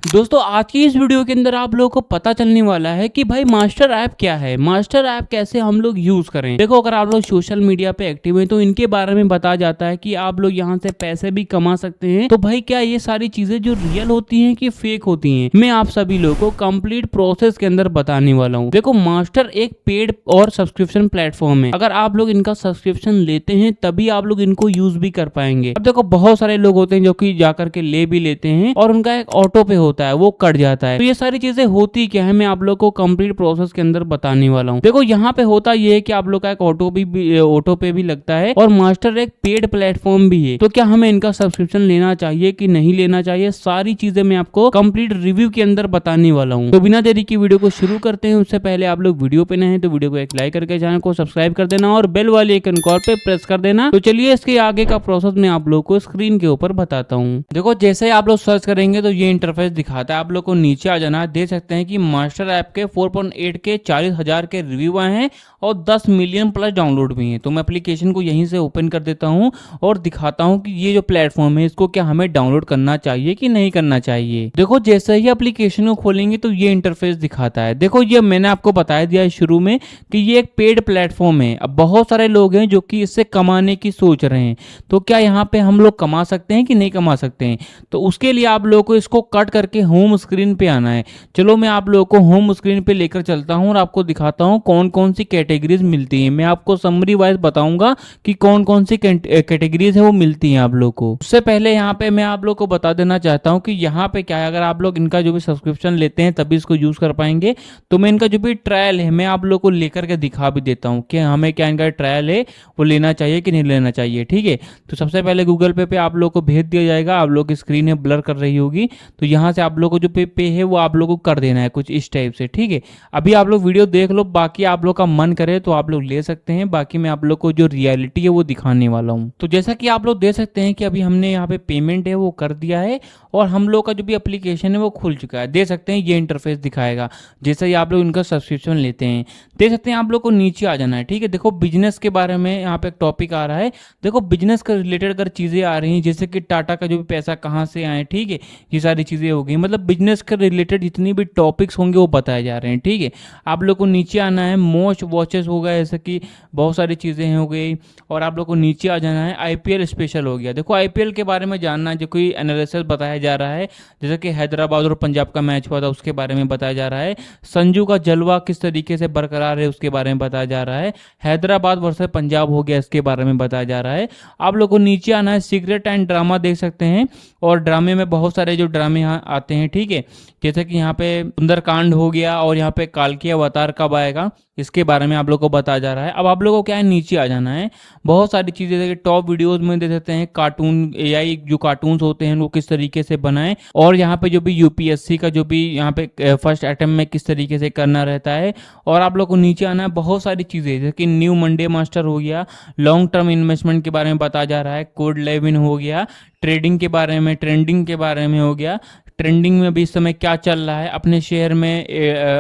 दोस्तों आज की इस वीडियो के अंदर आप लोगों को पता चलने वाला है कि भाई मास्टर ऐप क्या है, मास्टर ऐप कैसे हम लोग यूज करें। देखो अगर आप लोग सोशल मीडिया पे एक्टिव हैं तो इनके बारे में बताया जाता है कि आप लोग यहाँ से पैसे भी कमा सकते हैं। तो भाई क्या ये सारी चीजें जो रियल होती हैं कि फेक होती हैं, मैं आप सभी लोगों को कंप्लीट प्रोसेस के अंदर बताने वाला हूँ। देखो मास्टर एक पेड और सब्सक्रिप्शन प्लेटफॉर्म है। अगर आप लोग इनका सब्सक्रिप्शन लेते हैं तभी आप लोग इनको यूज भी कर पाएंगे। अब देखो बहुत सारे लोग होते हैं जो कि जाकर के ले भी लेते हैं और उनका एक ऑटो पे होता है, वो कट जाता है। तो ये सारी चीजें होती क्या है मैं आप लोग को कंप्लीट प्रोसेस के अंदर बताने वाला हूँ। देखो यहाँ पे होता ये है कि आप लोग का एक ऑटो पे भी लगता है और मास्टर एक पेड प्लेटफॉर्म भी है। तो क्या हमें इनका सब्सक्रिप्शन लेना चाहिए कि नहीं लेना चाहिए, सारी चीजें मैं आपको कंप्लीट रिव्यू के अंदर बताने वाला हूँ। तो बिना देरी की वीडियो को शुरू करते हैं। उससे पहले आप लोग वीडियो पे नए हैं तो वीडियो को एक लाइक करके चैनल को सब्सक्राइब कर देना और बेल वाले आइकन कॉल पे प्रेस कर देना। तो चलिए इसके आगे का प्रोसेस मैं आप लोग को स्क्रीन के ऊपर बताता हूँ। देखो जैसे आप लोग सर्च करेंगे तो ये इंटरफेस दिखाता है। आप लोग को नीचे आ जाना है, देख सकते हैं कि मास्टर ऐप के 4.8 के 40,000 के रिव्यू आए हैं और 10 मिलियन प्लस डाउनलोड भी हैं। तो मैं एप्लीकेशन को यहीं से ओपन कर देता हूं और दिखाता हूं कि ये जो प्लेटफॉर्म है इसको क्या हमें डाउनलोड करना चाहिए कि नहीं करना चाहिए। देखो जैसे ही एप्लीकेशन को खोलेंगे तो ये इंटरफेस दिखाता है। देखो ये मैंने आपको बताया दिया है शुरू में कि ये एक पेड प्लेटफॉर्म है। अब बहुत सारे लोग हैं जो कि इससे कमाने की सोच रहे हैं। तो क्या यहाँ पे हम लोग कमा सकते हैं कि नहीं कमा सकते हैं? तो उसके लिए आप लोगों को इसको कट करके होम स्क्रीन पे आना है। चलो मैं आप लोगों को होम स्क्रीन पे लेकर चलता हूं और आपको दिखाता हूं कौन कौन सी कैटेगरीज मिलती हैं। मैं आपको समरी वाइज बताऊंगा कि कौन कौन सी कैटेगरीज है वो मिलती हैं आप लोग को। उससे पहले यहाँ पे मैं आप लोग को बता देना चाहता हूँ कि यहाँ पे क्या है, अगर आप लोग इनका जो भी सब्सक्रिप्शन लेते हैं तभी इसको यूज कर पाएंगे। तो मैं इनका जो भी ट्रायल है मैं आप लोग को लेकर के दिखा भी देता हूँ कि हमें क्या इनका ट्रायल है वो लेना चाहिए कि नहीं लेना चाहिए। ठीक है, तो सबसे पहले गूगल पे आप लोग को भेज दिया जाएगा। आप लोग की स्क्रीन ब्लर कर रही होगी तो यहाँ से आप लोग को जो पे है वो आप लोग को कर देना है कुछ इस टाइप से। ठीक है, अभी आप लोग वीडियो देख लो, बाकी आप लोग का मन करे तो आप लोग ले सकते हैं। बाकी मैं आप लोग को जो रियलिटी है वो दिखाने वाला हूँ। तो जैसा कि आप लोग देख सकते हैं कि अभी हमने यहाँ पे पेमेंट है वो कर दिया है और हम लोग का जो भी एप्लीकेशन है वो खुल चुका है। देख सकते हैं ये इंटरफेस दिखाएगा जैसे ही आप लोग इनका सब्सक्रिप्शन लेते हैं। देख सकते हैं आप लोग को नीचे आ जाना है। ठीक है, देखो बिजनेस के बारे में यहाँ पे एक टॉपिक आ रहा है। देखो बिजनेस के रिलेटेड अगर चीजें आ रही हैं जैसे कि टाटा का जो भी पैसा कहाँ से आए, ठीक है, ये सारी चीजें हो गई। मतलब बिजनेस के रिलेटेड जितनी भी टॉपिक्स होंगे वो बताए जा रहे हैं। ठीक है, आप लोग को नीचे आना है, मोस्ट वॉचेस हो गया जैसे कि बहुत सारी चीज़ें हो गई और आप लोग को नीचे आ जाना है। आईपीएल स्पेशल हो गया। देखो आईपीएल के बारे में जानना है, जो कोई एनालिसिस बताया जा रहा है जैसे कि हैदराबाद और पंजाब का मैच हुआ था उसके बारे में बताया जा रहा है। संजू का जलवा किस तरीके से बरकरार है उसके बारे में बताया जा रहा है। हैदराबाद वर्सेस पंजाब हो गया इसके बारे में बताया जा रहा है। आप लोग को नीचे आना है, सीक्रेट एंड ड्रामा देख सकते हैं और ड्रामे में बहुत सारे जो ड्रामे यहाँ आते हैं। ठीक है, जैसे कि यहाँ पे सुंदरकांड हो गया और यहाँ पे काल्की अवतार कब आएगा इसके बारे में आप लोग को बताया जा रहा है। अब आप लोगों को क्या है नीचे आ जाना है। बहुत सारी चीजें जैसे टॉप वीडियोस में दे देते हैं, कार्टून एआई जो कार्टून्स होते हैं वो किस तरीके से बनाएं और यहाँ पे जो भी यूपीएससी का जो भी यहाँ पे फर्स्ट अटेम्प्ट में किस तरीके से करना रहता है। और आप लोग को नीचे आना है, बहुत सारी चीजें जैसे कि न्यू मंडे मास्टर हो गया, लॉन्ग टर्म इन्वेस्टमेंट के बारे में बताया जा रहा है, कोड 11 हो गया, ट्रेडिंग के बारे में, ट्रेंडिंग के बारे में हो गया, ट्रेंडिंग में भी इस समय क्या चल रहा है, अपने शेयर में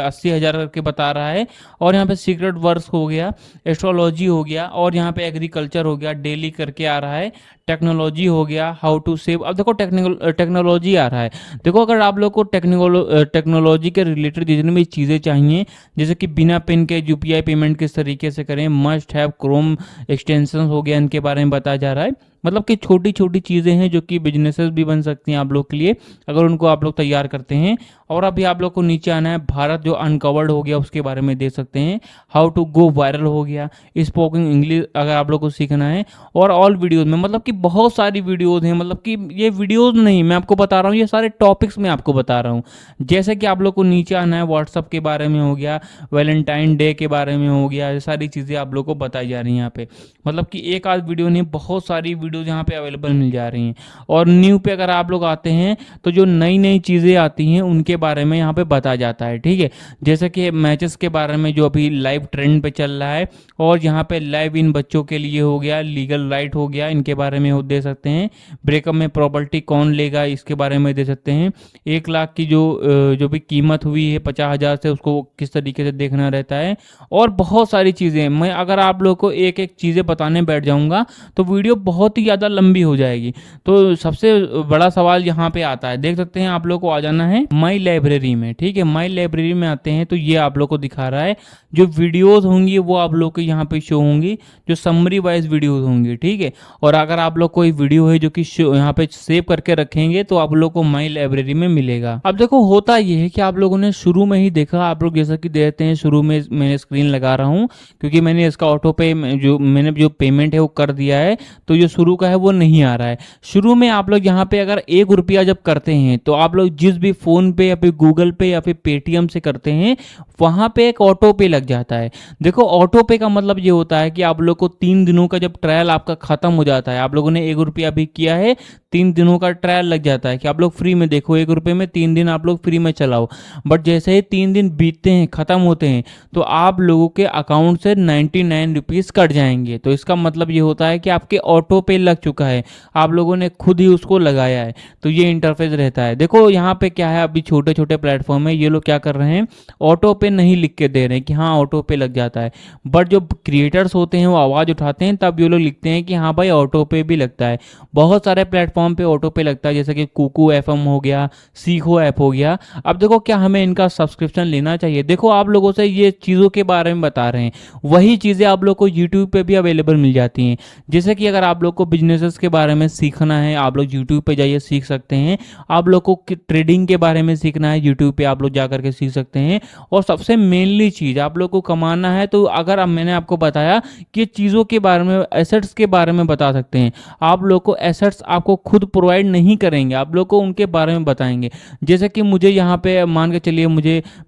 80,000 करके बता रहा है। और यहाँ पे सीक्रेट वर्स हो गया, एस्ट्रोलॉजी हो गया और यहाँ पे एग्रीकल्चर हो गया, डेली करके आ रहा है, टेक्नोलॉजी हो गया, हाउ टू सेव। अब देखो टेक्नोलॉजी आ रहा है। देखो अगर आप लोग को टेक्नोलॉजी के रिलेटेड जितनी भी चीज़ें चाहिए जैसे कि बिना पिन के यूपीआई पेमेंट किस तरीके से करें, मस्ट हैव क्रोम एक्सटेंशन हो गया, इनके बारे में बताया जा रहा है। मतलब कि छोटी छोटी चीज़ें हैं जो कि बिजनेसेस भी बन सकती हैं आप लोग के लिए अगर उनको आप लोग तैयार करते हैं। और अभी आप लोग को नीचे आना है, भारत जो अनकवर्ड हो गया उसके बारे में देख सकते हैं, हाउ टू गो वायरल हो गया, स्पोकन इंग्लिश अगर आप लोग को सीखना है और ऑल वीडियोज में। मतलब कि बहुत सारी वीडियोज हैं। मतलब कि ये वीडियोज नहीं मैं आपको बता रहा हूँ, ये सारे टॉपिक्स मैं आपको बता रहा हूँ। जैसे कि आप लोग को नीचे आना है, व्हाट्सअप के बारे में हो गया, वैलेंटाइन डे के बारे में हो गया, ये सारी चीज़ें आप लोग को बताई जा रही हैं यहाँ पे। मतलब कि एक आध वीडियो नहीं, बहुत सारी वीडियोज यहाँ पे अवेलेबल मिल जा रही हैं। और न्यू पे अगर आप लोग आते हैं तो जो नई नई चीज़ें आती हैं उनके बारे में यहाँ पे बताया जाता है। ठीक है, जैसे कि मैचेस के बारे में जो अभी लाइव ट्रेंड पे चल रहा है और यहाँ पे लाइव इन बच्चों के लिए हो गया, लीगल राइट हो गया, इनके बारे में में हो दे सकते हैं, ब्रेकअप में प्रॉपर्टी कौन लेगा इसके बारे में दे सकते हैं, 1 लाख की जो भी कीमत हुई है 50,000 से उसको किस तरीके से देखना रहता है, और बहुत सारी चीज़ें। मैं अगर आप लोग को एक एक चीज़ें बताने बैठ जाऊंगा तो वीडियो बहुत ही ज़्यादा लंबी हो जाएगी। तो सबसे बड़ा सवाल यहाँ पे आता है, देख सकते हैं आप लोग को आ जाना है माई लाइब्रेरी में। ठीक है, माई लाइब्रेरी में आते हैं तो ये आप लोग को दिखा रहा है जो वीडियोस होंगी वो आप लोग को यहाँ पे शो होंगी, जो समरी वाइज वीडियोस होंगी। ठीक है, और अगर आप लोग कोई वीडियो है जो कि यहाँ पे सेव करके रखेंगे तो आप लोग को माई लाइब्रेरी में मिलेगा। अब देखो होता ये है कि आप लोगों ने शुरू में ही देखा, आप लोग जैसा कि देखते हैं शुरू में मैंने स्क्रीन लगा रहा हूँ क्योंकि मैंने इसका ऑटो पे मैंने जो पेमेंट है वो कर दिया है, तो जो शुरू का है वो नहीं आ रहा है। शुरू में आप लोग यहाँ पे अगर 1 रुपया जब करते हैं तो आप लोग जिस भी फोन पे या फिर गूगल पे या फिर पेटीएम से करते हैं वहां पे एक ऑटो पे लग जाता है। देखो ऑटो पे का मतलब ये होता है कि आप लोग को 3 दिनों का जब ट्रायल आपका खत्म हो जाता है, आप लोगों ने 1 रुपया भी किया है, 3 दिनों का ट्रायल लग जाता है कि आप लोग फ्री में देखो, 1 रुपये में 3 दिन आप लोग फ्री में चलाओ। बट जैसे ही 3 दिन बीतते हैं, खत्म होते हैं, तो आप लोगों के अकाउंट से 99 रुपीज़ कट जाएंगे। तो इसका मतलब ये होता है कि आपके ऑटो पे लग चुका है, आप लोगों ने खुद ही उसको लगाया है। तो ये इंटरफेस रहता है। देखो यहाँ पे क्या है, अभी छोटे छोटे प्लेटफॉर्म है, ये लोग क्या कर रहे हैं, ऑटो पे नहीं लिख के दे रहे हैं कि हाँ ऑटो पे लग जाता है, बट जो क्रिएटर्स होते हैं वो आवाज़ उठाते हैं तब ये लोग लिखते हैं कि हाँ भाई ऑटो पे भी लगता है। बहुत सारे प्लेटफॉर्म पे ऑटो पे लगता है, जैसे कि कुकू एफएम हो गया, सीखो ऐप हो गया। अब देखो क्या हमें इनका सब्सक्रिप्शन लेना चाहिए? देखो आप लोगों से ये चीज़ों के बारे में बता रहे हैं, वही चीज़ें आप लोग को यूट्यूब पे भी अवेलेबल मिल जाती हैं। जैसे कि अगर आप लोग को बिजनेसेस के बारे में सीखना है, आप लोग यूट्यूब पे जाइए सीख सकते हैं। आप लोग को ट्रेडिंग के बारे में सीखना है, यूट्यूब पे आप लोग जा करके सीख सकते हैं। और सबसे मेनली चीज़ आप लोग को कमाना है, तो अगर अब मैंने आपको बताया कि चीज़ों के बारे में, एसेट्स के बारे में बता सकते हैं। आप लोग को एसेट्स आपको खुद प्रोवाइड नहीं करेंगे, आप लोग को उनके बारे में बताएंगे। जैसे कि मुझे यहाँ पे मान के चलिए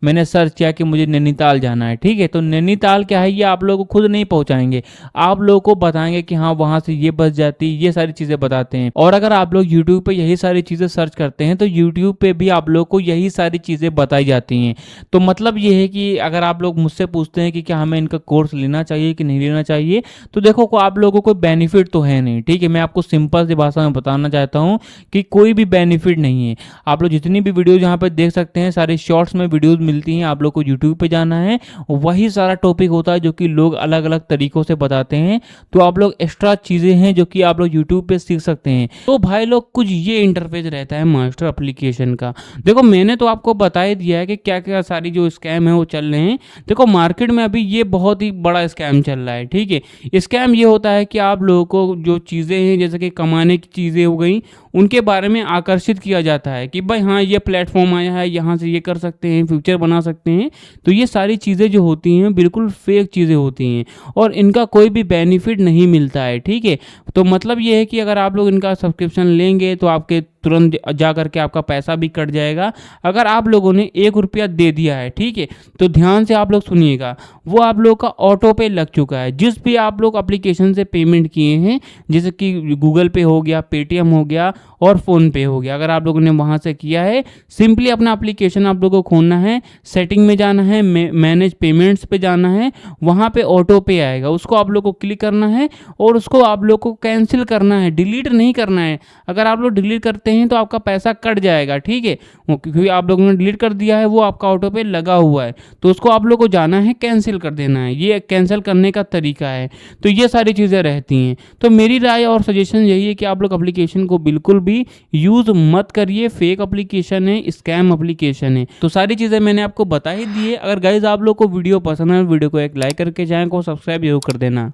मैंने सर्च किया कि मुझे नैनीताल जाना है, ठीक है, तो नैनीताल क्या है ये आप लोग को खुद नहीं पहुँचाएंगे, आप लोग को बताएंगे कि हाँ वहाँ से ये बस जाती, ये सारी चीज़ें बताते हैं। और अगर आप लोग यूट्यूब पे यही सारी चीज़ें सर्च करते हैं तो यूट्यूब पे भी आप लोग को यही सारी चीज़ें बताई जाती हैं। तो मतलब ये है कि अगर आप लोग मुझसे पूछते हैं कि क्या हमें इनका कोर्स लेना चाहिए कि नहीं लेना चाहिए, तो देखो को आप लोगों को कोई बेनिफिट तो है नहीं। ठीक है, मैं आपको सिंपल सी भाषा में बताना चाहता हूँ कि कोई भी बेनिफिट नहीं है। आप लोग जितनी भी वीडियोज यहाँ पे देख सकते हैं सारी शॉर्ट्स में वीडियोज मिलती हैं, आप लोग को यूट्यूब पे जाना है, वही सारा टॉपिक होता है जो कि लोग अलग अलग तरीकों से बताते हैं। तो आप लोग एक्स्ट्रा चीज़ें हैं जो कि आप लोग यूट्यूब पे सीख सकते हैं। तो भाई लोग कुछ ये इंटरफेस रहता है मास्टर एप्लीकेशन का। देखो मैंने तो आपको बता ही दिया है कि क्या क्या सारी जो स्कैम है वो चल रहे हैं। देखो मार्केट में अभी ये बहुत ही बड़ा स्कैम चल रहा है। ठीक है, स्कैम ये होता है कि आप लोगों को जो चीज़ें हैं जैसे कि कमाने की चीज़ें हो गई उनके बारे में आकर्षित किया जाता है कि भाई हाँ ये प्लेटफॉर्म आया है, यहाँ से ये कर सकते हैं, फ्यूचर बना सकते हैं। तो ये सारी चीज़ें जो होती हैं बिल्कुल फेक चीज़ें होती हैं और इनका कोई भी बेनिफिट नहीं मिलता है। ठीक है, तो मतलब ये है कि अगर आप लोग इनका सब्सक्रिप्शन लेंगे तो आपके तुरंत जा करके आपका पैसा भी कट जाएगा। अगर आप लोगों ने 1 रुपया दे दिया है, ठीक है, तो ध्यान से आप लोग सुनिएगा, वो आप लोग का ऑटो पे लग चुका है। जिस भी आप लोग एप्लीकेशन से पेमेंट किए हैं जैसे कि गूगल पे हो गया, पेटीएम हो गया और फ़ोन पे हो गया, अगर आप लोगों ने वहाँ से किया है, सिंपली अपना एप्लीकेशन आप लोगों को खोलना है, सेटिंग में जाना है, मैनेज पेमेंट्स पे जाना है, वहाँ पे ऑटो पे आएगा, उसको आप लोग को क्लिक करना है और उसको आप लोग को कैंसिल करना है, डिलीट नहीं करना है। अगर आप लोग डिलीट करते हैं तो आपका पैसा कट जाएगा। ठीक है, क्योंकि आप लोगों ने डिलीट कर दिया है, वो आपका ऑटो पे लगा हुआ है, तो उसको आप लोग को जाना है कैंसिल कर देना है। ये कैंसिल करने का तरीका है। तो ये सारी चीज़ें रहती हैं। तो मेरी राय और सजेशन यही है कि आप लोग एप्लीकेशन को बिल्कुल भी यूज़ मत करिए, फेक एप्लीकेशन है, स्कैम एप्लीकेशन है। तो सारी चीज़ें मैंने आपको बता ही दी है। अगर गाइज आप लोग को वीडियो पसंद है, वीडियो को एक लाइक करके चैनल को सब्सक्राइब जरूर कर देना।